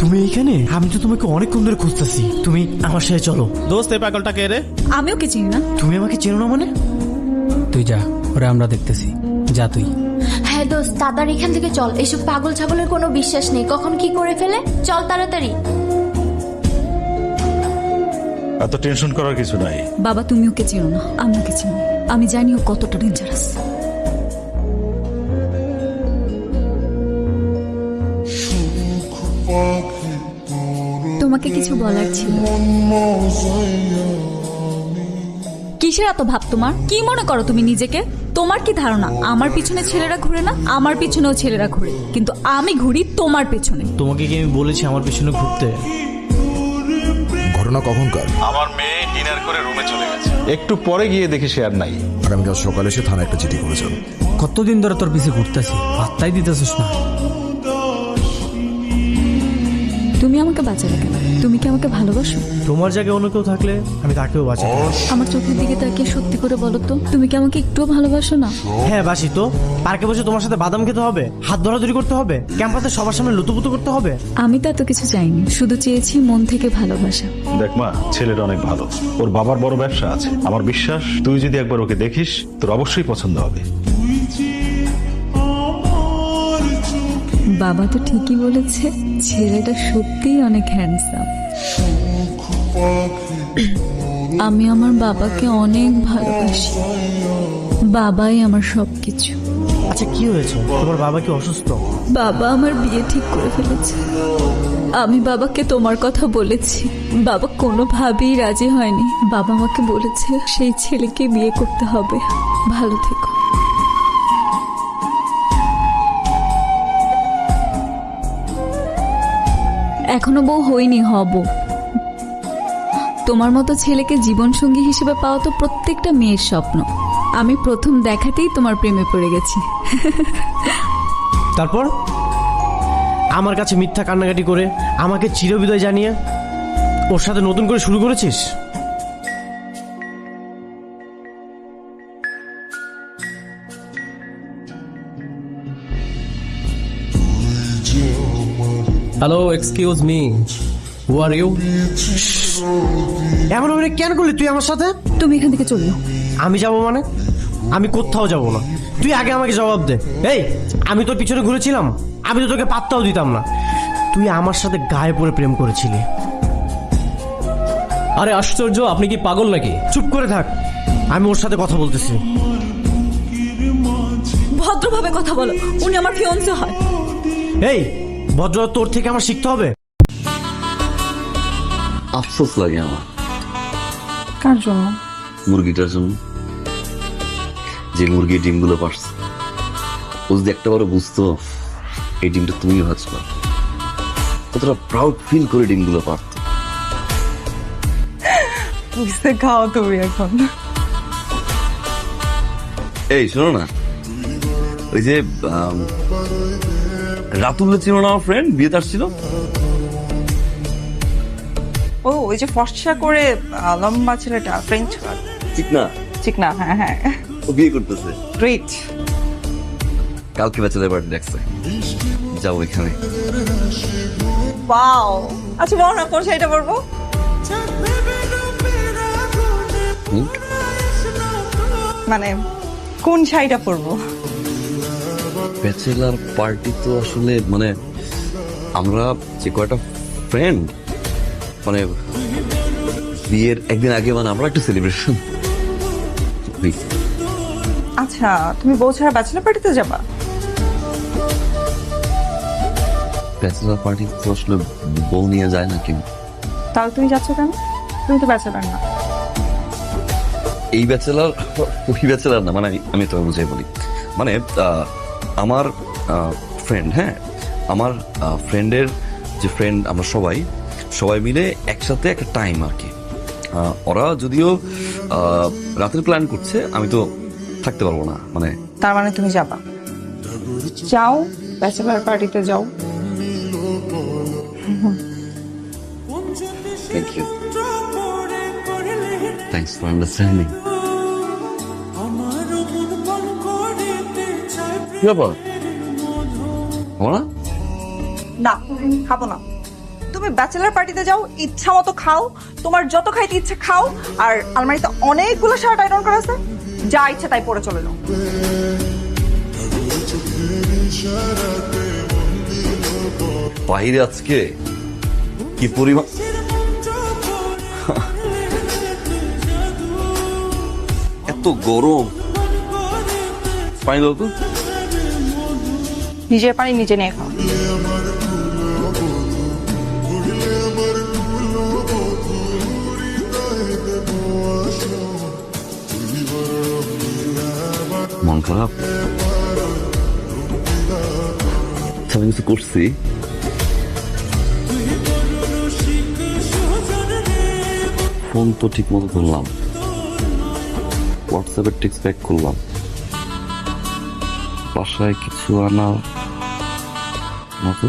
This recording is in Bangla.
তুমি এইখানে? আমি তো তোমাকে অনেকক্ষণ ধরে খুঁজতেছি। তুমি আমার সাথে চলো। দোস্ত এই পাগলটা কে রে? আমিও কি চিনি না। তুমি আমাকে চেনো না মানে? তুই যা, ওরা আমরা দেখতেছি। যা তুই। হ্যাঁ দোস্ত, তাড়াতাড়ি এখান থেকে চল। এসব পাগল ছাগলের কোনো বিশ্বাস নেই, কখন কি করে ফেলে। চল তাড়াতাড়ি। এত টেনশন করার কিছু নাই। বাবা তুমি ওকে চিনো না, আমি ওকে চিনি। আমি জানি ও কতটা ডেঞ্জারাস। তোমাকে কিছু বলার ছিল। কিসের এত ভাব তোমার? কি মনে করো তুমি নিজেকে? তোমার কি ধারণা আমার পিছনে ছেলেরা ঘুরে না? আমার পিছনেও ছেলেরা ঘুরে, কিন্তু আমি ঘুরি তোমার পেছনে। তোমাকে কি আমি বলেছি আমার পিছনে ঘুরতে? ঘটনা কখনকার? আমার মেয়ে ডিনার করে রুমে চলে গেছে, একটু পরে গিয়ে দেখি সে আর নাই। আগামীকাল সকালে এসে থানায় একটা চিঠি করেছেন। কতদিন ধরে তোর পিছে ঘুরতেছি, পাত্তাই দিতেছিস না। তুমি আমাকে বাঁচালে কেন? তুমি কি আমাকে ভালোবাসো? তোমার জায়গায় অন্য কেউ থাকলে আমি তাকেও বাঁচাবো। আমার চোখের দিকে তাকিয়ে সত্যি করে বলো তো, তুমি কি আমাকে একটুও ভালোবাসো না? হ্যাঁ বাসি তো। পার্কে বসে তোমার সাথে বাদাম খেতে হবে, হাত ধরাধরি করতে হবে, ক্যাম্পাসে সবার সামনে লুতুপুতু করতে হবে। আমি তো এত কিছু চাইনি, শুধু চেয়েছি মন থেকে ভালোবাসা। দেখ মা, ছেলেটা অনেক ভালো, ওর বাবার বড় ব্যবসা আছে। আমার বিশ্বাস তুই যদি একবার ওকে দেখিস তোর অবশ্যই পছন্দ হবে। বাবা তো ঠিকই বলেছে, ছেলেটা সত্যিই অনেক হ্যান্ডসাম। আমি আমার বাবাকে অনেক ভালোবাসি। বাবাই আমার সবকিছু। আচ্ছা কি হয়েছে? তোমার বাবা কি অসুস্থ? বাবা আমার বিয়ে ঠিক করে ফেলেছে। আমি বাবাকে তোমার কথা বলেছি, বাবা কোনোভাবেই রাজি হয়নি। বাবা আমাকে বলেছে সেই ছেলেকে বিয়ে করতে হবে। ভালো থেকো। এখনো বউ হইনি, হব। তোমার মতো ছেলেকে জীবনসঙ্গী হিসেবে পাওয়া তো প্রত্যেকটা মেয়ের স্বপ্ন। আমি প্রথম দেখাতেই তোমার প্রেমে পড়ে গেছি। তারপর আমার কাছে মিথ্যা কান্নাকাটি করে আমাকে চিরবিদায় জানিয়ে ওর সাথে নতুন করে শুরু করেছিস? Hello, excuse me, who are you? এমন অভিনয় কেন করলি তুই আমার সাথে? তুমি এখান থেকে চলো। আমি যাব মানে? আমি কোথাও যাব না। তুই আগে আমাকে জবাব দে। এই, আমি তোর পিছনে ঘুরেছিলাম? আমি তো তোকে পাত্তাও দিতাম না। তুই আমার সাথে গায়ে পড়ে প্রেম করেছিলি। আরে আশ্চর্য, আপনি কি পাগল নাকি? চুপ করে থাক, আমি ওর সাথে কথা বলতেছি। ভদ্রভাবে কথা বলো, উনি আমার ফিয়ন্সে হয়। এই, ভদ্রতা তোর থেকে আমার শিখতে হবে। আফসোস লাগে আমার। কার জন্য? মুরগিটার জন্য। যে মুরগি ডিমগুলো পারছে, ও যদি একটা বারো বুঝতো এই ডিমটা তুমিও ভাজবা, কতটা প্রাউড ফিল করে ডিমগুলো পারত। বুঝতে খাও তুমি এখন। এই শোনো না, ওই যে রাতুল্লা ছিল না আমার ফ্রেন্ড, বিয়েতে আসছিল। ও ওই যে ফর্সা করে লম্বা ছেলেটা, ফ্রেঞ্চ ঠিক না? ঠিক না? হ্যাঁ হ্যাঁ, ও বিয়ে করতেছে। গ্রেট। কালকে ব্যাচেলার পার্টি দেখছে, যাও এখানে। ওয়াও। আচ্ছা বলো না কোন শাড়িটা পরবো? মানে কোন শাড়িটা পরবো? ব্যাচেলার পার্টি তো আসলে মানে আমরা যে কয়টা ফ্রেন্ড, মানে বিয়ের একদিন আগে মানে আমরা একটু সেলিব্রেশন। আচ্ছা তুমি বউ ছাড়া ব্যাচেলার পার্টিতে যাবা? ব্যাচেলার পার্টি তো আসলে বউ নিয়ে যায় না কেউ। তাহলে তুমি যাচ্ছ কেন? তুমি তো ব্যাচেলার না। এই ব্যাচেলার ওই ব্যাচেলার না, মানে আমি তোমায় বুঝাই বলি। মানে আমার ফ্রেন্ড, হ্যাঁ আমার ফ্রেন্ডের যে ফ্রেন্ড, আমরা সবাই সবাই মিলে একসাথে একটা টাইম আর কি। ওরা যদিও রাতের প্ল্যান করছে, আমি তো থাকতে পারবো না। মানে তার মানে তুমি যাবা? যাও, ব্যাচেলার পার্টিতে যাও। Thank you, thanks for understanding. কি ব্যাপার, খাবো না? না খাবো না। তুমি ব্যাচেলার পার্টিতে যাও, ইচ্ছা মতো খাও, তোমার যত খাইতে ইচ্ছে খাও, আর আলমারিতে অনেকগুলো শার্ট আয়রন করা আছে, যা ইচ্ছা তাই পরে চলে যাও। বাইরে আজকে কি পরিমাণ এত গরম। পানি দাও তো। নিজের পানি নিজে নিয়ে খাও। মন খারাপ? আমি কিছু করছি? ফোন তো ঠিক মতো করলাম, হোয়াটসঅ্যাপের টেক্সট ব্যাক করলাম, বাসায় কিছু আনা মতো